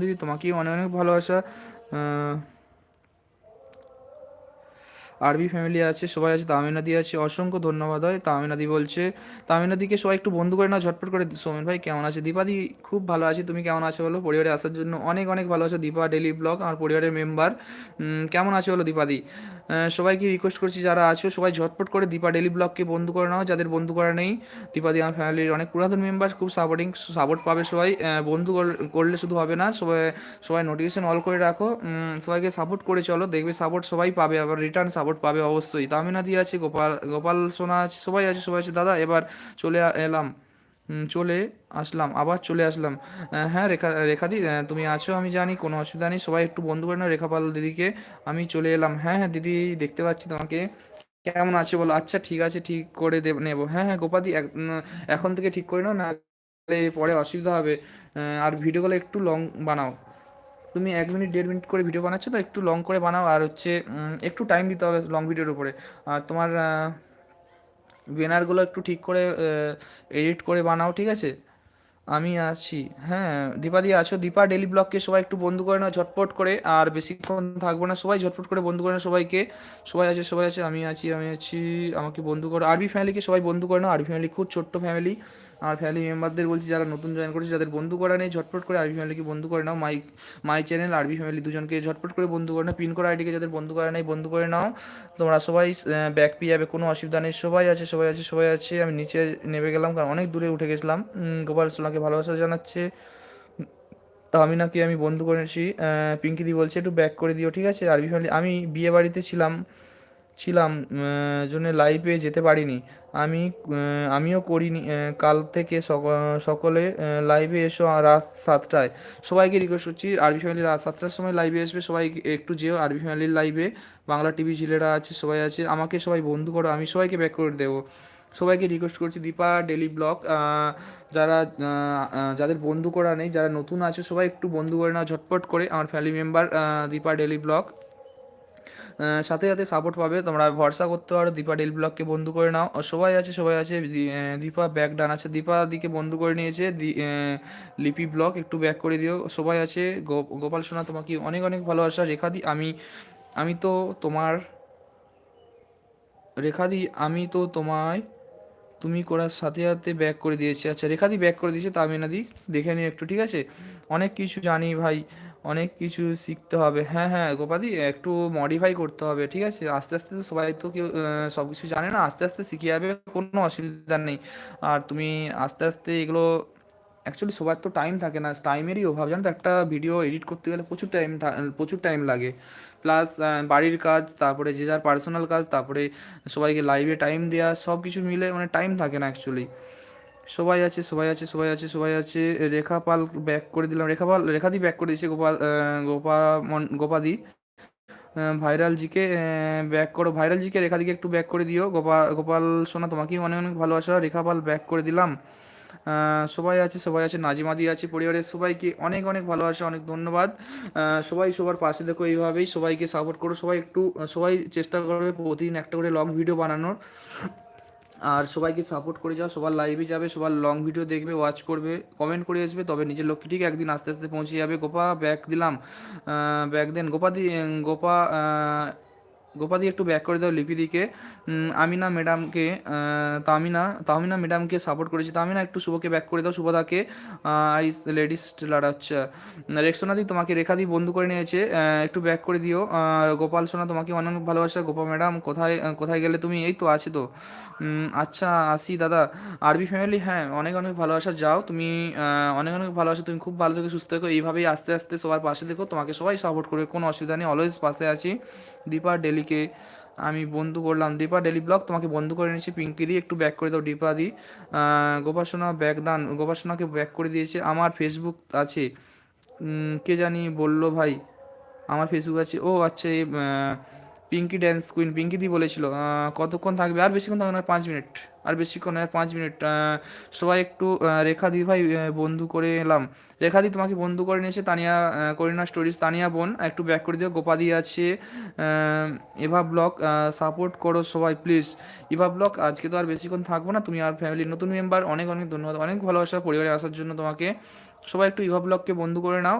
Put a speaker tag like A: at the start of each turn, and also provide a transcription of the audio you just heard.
A: দিদি তোমাকেই অনেক অনেক ভালোবাসা। আরবি ফ্যামিলি আছে, সবাই আছে, তামিনাদি আছে, অসংখ্য ধন্যবাদ। হয় তামিনাদি বলছে, তামিনাদিকে সবাই একটু বন্ধু করে না ঝটপট করে। সোমেন ভাই কেমন আছে? দীপাদি খুব ভালো আছে, তুমি কেমন আছো বলো? পরিবারে আসার জন্য অনেক অনেক ভালোবাসা। দীপা ডেলি ব্লগ আমার পরিবারের মেম্বার, কেমন আছো বলো দীপাদি? সবাইকে রিকোয়েস্ট করছি যারা আছো সবাই ঝটপট করে দীপা ডেলি ব্লগকে বন্ধু করে নাও, যাদের বন্ধু করা নেই। দীপাদি আমার ফ্যামিলির অনেক পুরাতন মেম্বার, খুব সাপোর্ট পাবে সবাই। করলে শুধু হবে না, সবাই সবাই নোটিফিকেশন অল করে রাখো। সবাইকে সাপোর্ট করে চলো, দেখবে সাপোর্ট সবাই পাবে, আবার রিটার্ন সাপোর্ট পাবে অবশ্যই। তামিনাদি আছে, গোপাল গোপাল সোনা আছে, সবাই আছে, সবাই আছে। দাদা এবার এলাম, চলে আসলাম, আবার চলে আসলাম। হ্যাঁ রেখাদি, তুমি আছো আমি জানি, কোনো অসুবিধা নেই। সবাই একটু বন্ধু করে নাও রেখাপাল দিদিকে। আমি চলে এলাম। হ্যাঁ হ্যাঁ দিদি, দেখতে পাচ্ছি তোমাকে। কেমন আছে বলো? আচ্ছা ঠিক আছে, ঠিক করে নেবো। হ্যাঁ হ্যাঁ গোপাদি, এখন থেকে ঠিক করে নাও, না পরে অসুবিধা হবে। আর ভিডিওগুলো একটু লং বানাও। তুমি 1 মিনিট 1.5 মিনিট করে ভিডিও বানাচ্ছো তো, একটু লং করে বানাও। আর হচ্ছে একটু টাইম দিতে হবে লং ভিডিওর উপরে। আর তোমার ব্যানারগুলো একটু ঠিক করে এডিট করে বানাও, ঠিক আছে? আমি আছি। হ্যাঁ দীপা আছো? দীপা ডেলি ব্লগকে সবাই একটু বন্ধু করে নাও ঝটপট করে, আর বেশিক্ষণ থাকবো না, সবাই ঝটপট করে বন্ধু করে নাও সবাইকে। সবাই আছে, সবাই আছে, আমি আছি, আমি আছি। আমাকে বন্ধু করো। আরবি ফ্যামিলিকে সবাই বন্ধু করে নাও, আরবি ফ্যামিলি খুব ছোট্ট ফ্যামিলি। আর ফ্যামিলি মেম্বারদের বলছি যারা নতুন জয়েন করেছে, যাদের বন্ধু করা নেই, ঝটপট করে আরবি ফ্যামিলিকে বন্ধু করে নাও। মাই চ্যানেল আরবি ফ্যামিলি দুজনকে ঝটপট করে বন্ধু করে নাও। পিন করা আইডিকে যাদের বন্ধু করা নেই বন্ধু করে নাও। তোমরা সবাই ব্যাক পেয়ে যাবে, কোনো অসুবিধা নেই। সবাই আছে, সবাই আছে, সবাই আছে। আমি নিচে নেমে গেলাম কারণ অনেক দূরে উঠে গেছিলাম। গোপাল সোনাকে ভালোবাসা জানাচ্ছে। আমি বন্ধু করেছি। পিঙ্কিদি বলছে একটু ব্যাক করে দিও, ঠিক আছে? আরবি ফ্যামিলি, আমি বিয়ে বাড়িতে ছিলাম ছিলাম জন্য লাইভে যেতে পারিনি। আমিও করিনি। কাল থেকে সকলে লাইভে এসো রাত 7টায়। সবাইকে রিকোয়েস্ট করছি আরবি ফ্যামিলি রাত 7টার সময় লাইভে আসবে, সবাই একটু যেও আরবি ফ্যামিলির লাইভে। বাংলা টিভি ছেলেরা আছে, সবাই আছে, আমাকে সবাই বন্ধু করো, আমি সবাইকে ব্যাক করে দেবো। সবাইকে রিকোয়েস্ট করছি দীপা ডেলি ব্লগ, যারা যাদের বন্ধু করা নেই, যারা নতুন আছে, সবাই একটু বন্ধু করে নাও ঝটপট করে। আমার family member Deepa daily blog, সাথে সাথে সাপোর্ট পাবে, তোমরা ভরসা করতে পারো। দীপা ডেল ব্লগকে বন্ধু করে নাও। আর সবাই আছে, সবাই আছে। দীপা ব্যাক ডান আছে, দীপা দিকে বন্ধু করে নিয়েছে। লিপি ব্লগ একটু ব্যাক করে দিও। সবাই আছে। গোপাল সোনা তোমাকে অনেক অনেক ভালোবাসা। রেখাদি, আমি আমি তো তোমার রেখাদি, আমি তো তোমায় তুমি করার সাথে সাথে ব্যাক করে দিয়েছি। আচ্ছা রেখাদি ব্যাক করে দিয়েছে, তামিনাদি দেখে নিও একটু, ঠিক আছে? অনেক কিছু জানি ভাই, অনেক কিছু শিখতে হবে। হ্যাঁ হ্যাঁ গোপাদি, একটু মডিফাই করতে হবে, ঠিক আছে? আস্তে আস্তে তো সবাই তো কেউ সব কিছু জানে না, আস্তে আস্তে শিখে যাবে, কোনো অসুবিধা নেই। আর তুমি আস্তে আস্তে এগুলো, অ্যাকচুয়ালি সবার তো টাইম থাকে না, টাইমেরই অভাব, জানো তো? একটা ভিডিও এডিট করতে গেলে প্রচুর টাইম লাগে। প্লাস বাড়ির কাজ, তারপরে যে যার পার্সোনাল কাজ, তারপরে সবাইকে লাইভে টাইম দেওয়া, সব কিছু মিলে মানে টাইম থাকে না অ্যাকচুয়ালি। সবাই আছে, সবাই আছে, সবাই আছে, সবাই আছে। রেখাপাল ব্যাক করে দিলাম, রেখাদি ব্যাক করে দিয়েছে। গোপাদি, ভাইরাল জিকে ব্যাক করো, ভাইরাল জিকে রেখাদিকে একটু ব্যাক করে দিও। গোপাল সোনা তোমাকেই অনেক অনেক ভালোবাসা। রেখাপাল ব্যাক করে দিলাম। সবাই আছে, সবাই আছে, নাজিমাদি আছে, পরিবারের সবাইকে অনেক অনেক ভালোবাসা, অনেক ধন্যবাদ। সবাই সবার পাশে দেখো, এইভাবেই সবাইকে সাপোর্ট করো। সবাই চেষ্টা করবে প্রতিদিন একটা করে লং ভিডিও বানানোর। আর সবাইকে সাপোর্ট করে যাও, সবার লাইভে যাবে, সবার লং ভিডিও দেখবে, ওয়াচ করবে, কমেন্ট করে আসবে, তবে নিজের লক্ষ্যে ঠিক একদিন আস্তে আস্তে পৌঁছে যাবে। গোপা ব্যাক দিলাম, ব্যাক দেন গোপা গোপাদি একটু ব্যাক করে দাও লিপিদিকে। আমিনা ম্যাডামকে, তামিনা ম্যাডামকে সাপোর্ট করেছি। তামিনা একটু শুভকে ব্যাক করে দাও, শুভদাকে। আইস লেডিস টেলার, আচ্ছা। রেক্সোনাদি তোমাকে রেখাদি বন্ধু করে নিয়েছে, একটু ব্যাক করে দিও। গোপাল সোনা তোমাকে অনেক অনেক ভালোবাসা। গোপা ম্যাডাম কোথায় গেলে তুমি? এই তো আছি তো। আচ্ছা আসি দাদা। আরবি ফ্যামিলি, হ্যাঁ অনেক অনেক ভালোবাসা, যাও তুমি। অনেক অনেক ভালোবাসা, তুমি খুব ভালো থেকো, সুস্থ থেকো, এইভাবেই আস্তে আস্তে সবার পাশে দেখো, তোমাকে সবাই সাপোর্ট করবে, কোনো অসুবিধা নেই, অলওয়েজ পাশে আছি। দীপা ডেলিকে আমি বন্ধু করলাম, দীপা ডেলি ব্লগ তোমাকে বন্ধু করে নিয়েছি। পিঙ্কি দি একটু ব্যাক করে দাও, দীপা দি। গোপাসনা ব্যাক ডান, গোপাসনাকে ব্যাক করে দিয়েছে। আমার ফেসবুক আছে, কে জানি বললো ভাই, আমার ফেসবুক আছে। ও আচ্ছা, এই পিঙ্কি ড্যান্স কুইন পিঙ্কি দি বলেছিল। কতক্ষণ থাকবে? আর বেশিক্ষণ থাকবে না, 5 মিনিট। আর বেশিক্ষণ নয়, 5 মিনিট। সবাই একটু রেখা দি ভাই বন্ধু করে এলাম। রেখা দি তোমাকে বন্ধু করে নিয়েছে। তানিয়া করিনা স্টোরিজ, তানিয়া বোন একটু ব্যাক করে দিও। গোপাদি আছে। এভা ব্লগ সাপোর্ট করো সবাই প্লিজ। ইভা ব্লগ, আজকে তো আর বেশিক্ষণ থাকবো না, তুমি আর ফ্যামিলির নতুন মেম্বার, অনেক অনেক ধন্যবাদ, অনেক ভালোবাসা পরিবারে আসার জন্য তোমাকে। সবাই একটু ইভা ব্লগকে বন্ধু করে নাও।